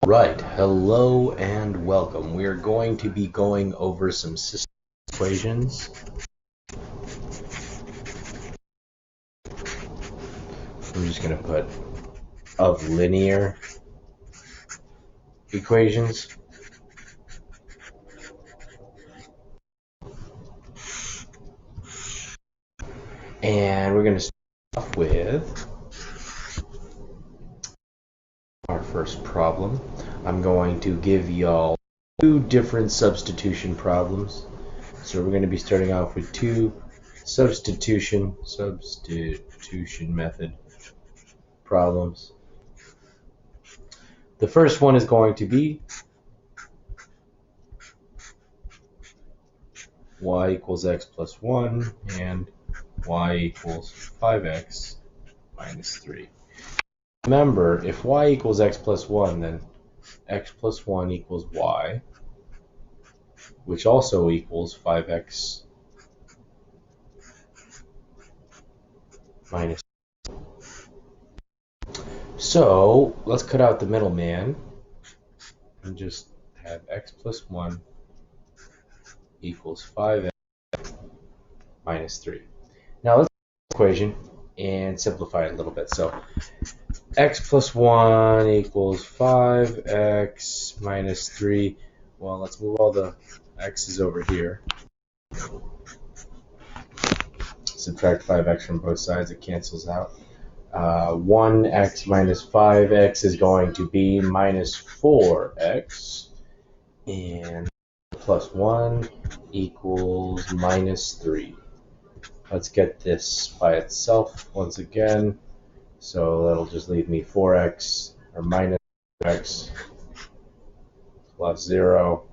Right, hello and welcome. We are going to be going over some system equations. I'm just going to put of linear equations. And we're going to start off with our first problem. I'm going to give y'all two different substitution problems. So we're going to be starting off with two substitution method problems. The first one is going to be y equals x plus 1 and y equals 5x minus 3. Remember, if y equals x plus 1, then x plus 1 equals y, which also equals 5x minus 3. So let's cut out the middleman and just have x plus 1 equals 5x minus 3. Now let's take the equation and simplify it a little bit. So x plus 1 equals 5x minus 3. Well, let's move all the x's over here. Subtract 5x from both sides. It cancels out. 1x minus 5x is going to be minus 4x. And plus 1 equals minus 3. Let's get this by itself once again. So that'll just leave me 4x or minus x plus 0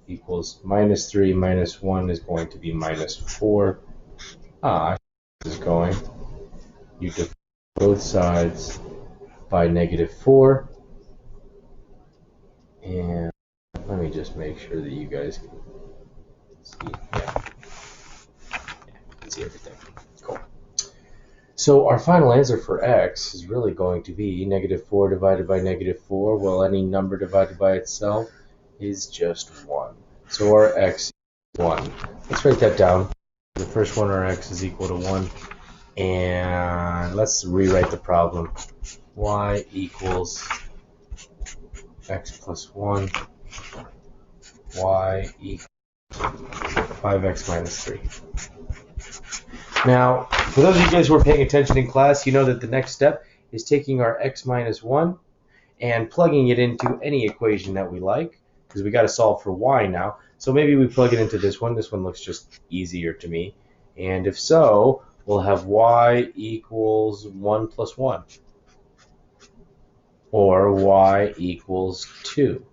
equals minus 3 minus 1 is going to be minus 4. This is going. You divide both sides by negative 4. And let me just make sure that you guys can see. Yeah, you can see everything. Cool. So our final answer for x is really going to be negative 4 divided by negative 4. Well, any number divided by itself is just 1. So our x is 1. Let's write that down. The first one, our x is equal to 1. And let's rewrite the problem. Y equals x plus 1. Y equals 5x minus 3. Now, for those of you guys who are paying attention in class, you know that the next step is taking our x minus 1 and plugging it into any equation that we like, because we got to solve for y now. So maybe we plug it into this one. This one looks just easier to me. And if so, we'll have y equals 1 plus 1. Or y equals 2.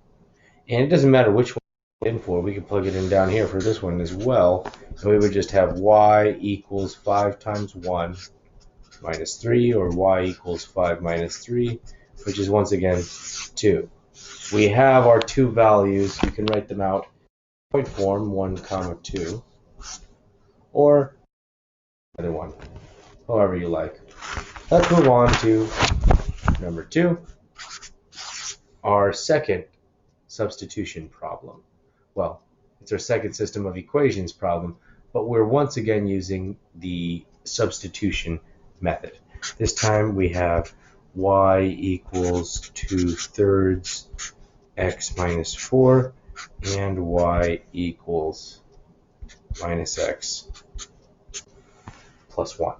And it doesn't matter which one we put in for. We can plug it in down here for this one as well. So we would just have y equals 5 times 1 minus 3, or y equals 5 minus 3, which is once again 2. We have our two values. You can write them out in point form, 1 comma 2, or other one, however you like. Let's move on to number 2, our second substitution problem. Well, it's our second system of equations problem, but we're once again using the substitution method. This time we have y equals 2/3 x minus 4 and y equals minus x plus 1.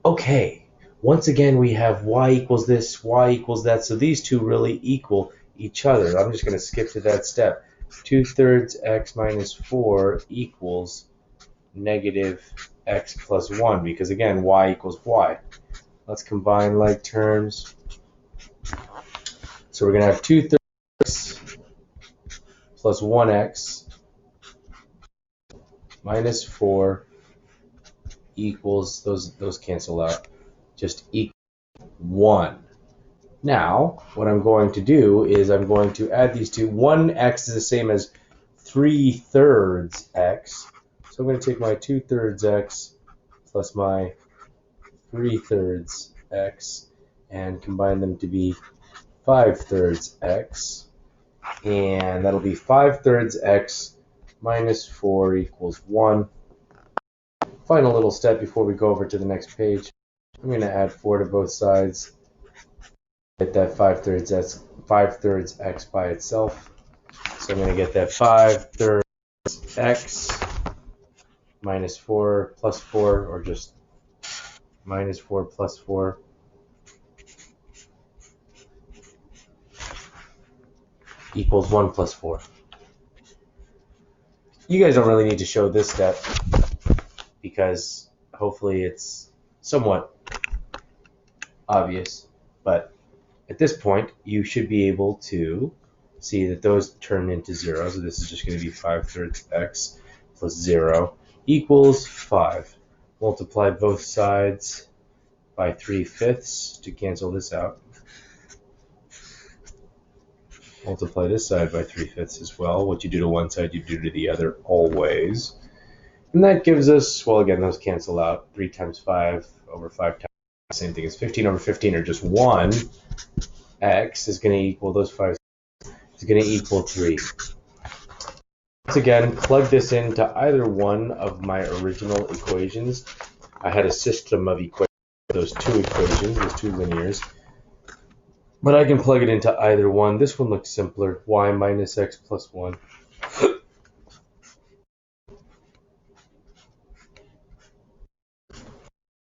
Okay, once again we have y equals this, y equals that, so these two really equal each other. I'm just going to skip to that step. 2/3 x minus 4 equals negative x plus 1, because again y equals y. Let's combine like terms. So we're going to have 2/3 plus 1x minus 4 equals, those cancel out, just equal 1. Now, what I'm going to do is I'm going to add these two. 1x is the same as 3/3 x. So I'm going to take my 2/3 x plus my 3/3 x and combine them to be 5/3 x, and that'll be 5/3 x minus 4 equals 1. Final little step before we go over to the next page. I'm going to add 4 to both sides. Get that 5/3 x by itself. So I'm going to get that 5/3 x minus 4 plus 4, or just minus 4 plus 4. Equals 1 plus 4. You guys don't really need to show this step because hopefully it's somewhat obvious, but at this point you should be able to see that those turn into 0. So this is just going to be 5/3 x plus 0 equals 5. Multiply both sides by 3/5 to cancel this out. Multiply this side by 3/5 as well. What you do to one side, you do to the other always. And that gives us, well, again, those cancel out. 3 times 5 over 5 times, same thing as 15 over 15, or just 1. X is going to equal, those 5 is going to equal 3. Once again, plug this into either one of my original equations. I had a system of equations, those two equations, those two linears. But I can plug it into either one. This one looks simpler. Y minus x plus 1.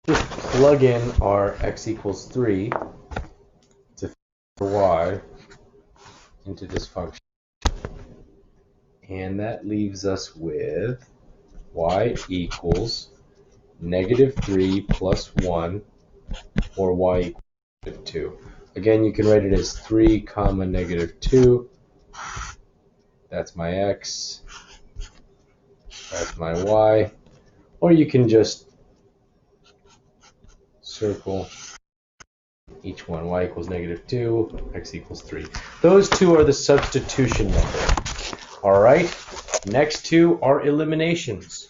Just plug in our x equals 3 to fit y into this function. And that leaves us with y equals -3 plus 1, or y equals -2. Again, you can write it as 3 comma -2. That's my x. That's my y. Or you can just circle each one. Y equals -2, x equals 3. Those two are the substitution method. All right. Next two are eliminations.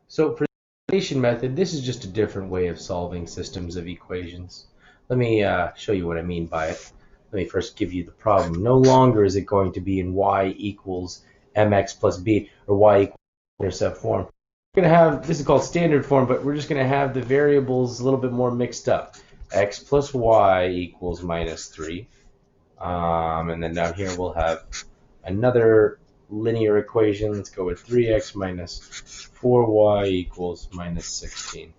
So for the elimination method, this is just a different way of solving systems of equations. Let me show you what I mean by it. Let me first give you the problem. No longer is it going to be in y equals mx plus b, or y equals intercept form. We're going to have, this is called standard form, but we're just going to have the variables a little bit more mixed up. X plus y equals -3. And then down here we'll have another linear equation. Let's go with 3x minus 4y equals -16.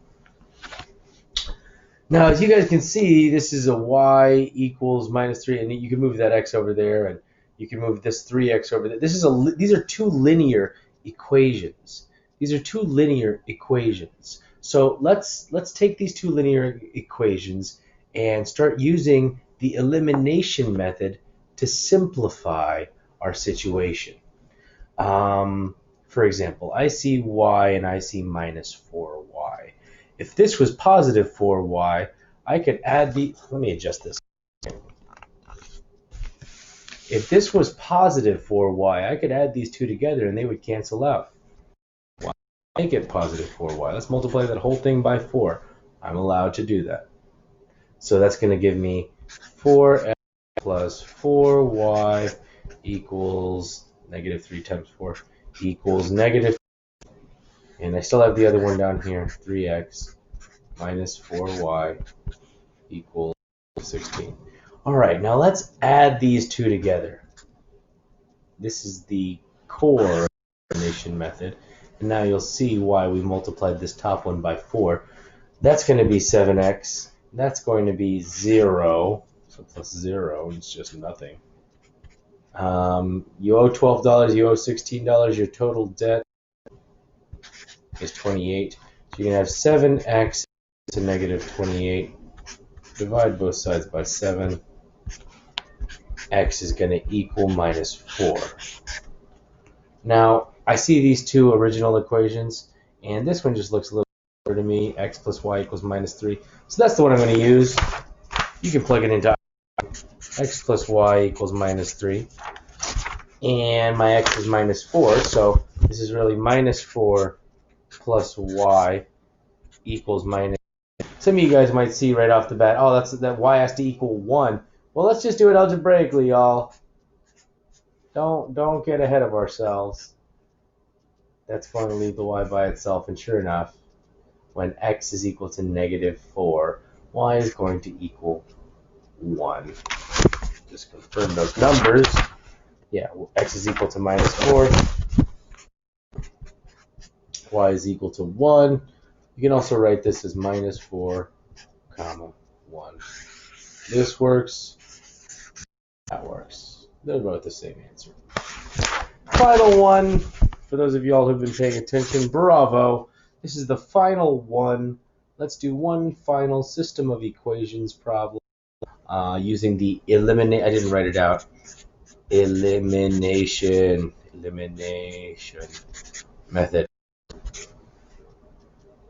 Now, as you guys can see, this is a y equals -3, and you can move that x over there, and you can move this 3x over there. These are two linear equations. These are two linear equations. So let's take these two linear equations and start using the elimination method to simplify our situation. For example, I see y and I see -4y. If this was positive 4y, I could add the, let me adjust this. If this was positive 4y, I could add these two together and they would cancel out. Why make it positive 4y? Let's multiply that whole thing by 4. I'm allowed to do that. So that's going to give me 4x plus 4y equals -3 times 4 equals -. And I still have the other one down here, 3x minus 4y equals 16. All right, now let's add these two together. This is the core elimination method. And now you'll see why we multiplied this top one by 4. That's going to be 7x. That's going to be 0. So plus 0, it's just nothing. You owe $12, you owe $16. Your total debt is 28. So you're going to have 7x to -28. Divide both sides by 7. X is going to equal -4. Now, I see these two original equations, and this one just looks a little better to me. X plus y equals -3. So that's the one I'm going to use. You can plug it into x plus y equals -3. And my x is -4, so this is really -4 plus y equals -. Some of you guys might see right off the bat, oh, that y has to equal 1. Well, Well, let's just do it algebraically, y'all. Don't get ahead of ourselves. That's going to leave the y by itself, and sure enough, when x is equal to -4, y is going to equal 1. Just confirm those numbers. Yeah, x is equal to -4. Y is equal to 1. You can also write this as -4, comma, 1. This works. That works. They're both the same answer. Final one. For those of y'all who've been paying attention, bravo. This is the final one. Let's do one final system of equations problem using the eliminate. I didn't write it out. Elimination method.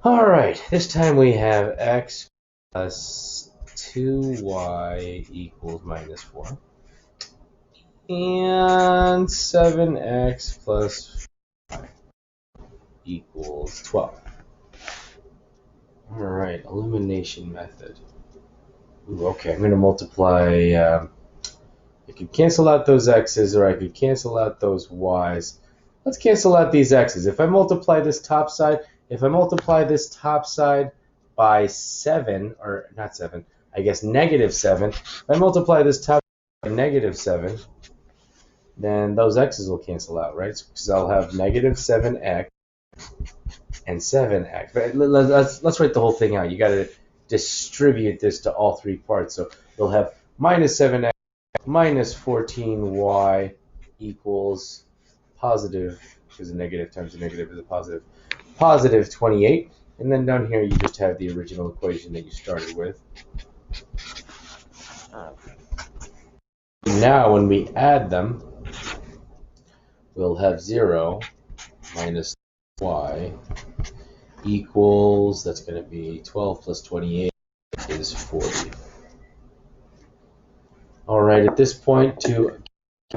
All right. This time we have x plus 2y equals -4. And 7x plus 5 equals 12. All right, elimination method. Ooh, okay, I'm going to multiply. I could cancel out those x's, or I could cancel out those y's. Let's cancel out these x's. If I multiply this top side, by 7, or not 7, I guess -7. If I multiply this top by -7, then those x's will cancel out, right? Because I'll have -7x and 7x. But let's write the whole thing out. You got to distribute this to all three parts. So you'll have -7x minus 14y equals positive, because a negative times a negative is a positive, positive 28. And then down here you just have the original equation that you started with. Now when we add them, we'll have 0 minus y equals, that's going to be 12 plus 28 is 40. All right, at this point, to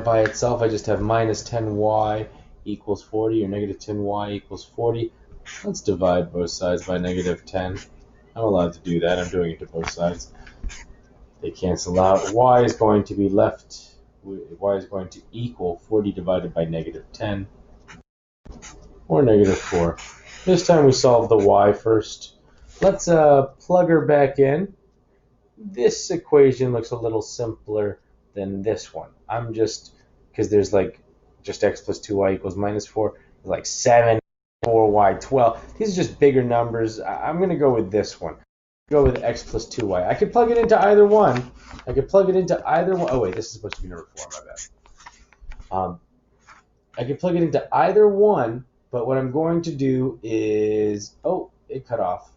by itself, I just have minus 10y equals 40, or negative 10y equals 40. Let's divide both sides by -10. I'm allowed to do that. I'm doing it to both sides. They cancel out. Y is going to be left. Y is going to equal 40 divided by -10, or -4. This time we solve the y first. Let's plug her back in. This equation looks a little simpler than this one. I'm just, because there's like just x plus 2y equals -4, like 7, 4y, 12. These are just bigger numbers. I'm going to go with this one. Go with x plus 2y. I could plug it into either one. Oh wait, this is supposed to be number 4, my bad. I could plug it into either one, but what I'm going to do is, oh, it cut off.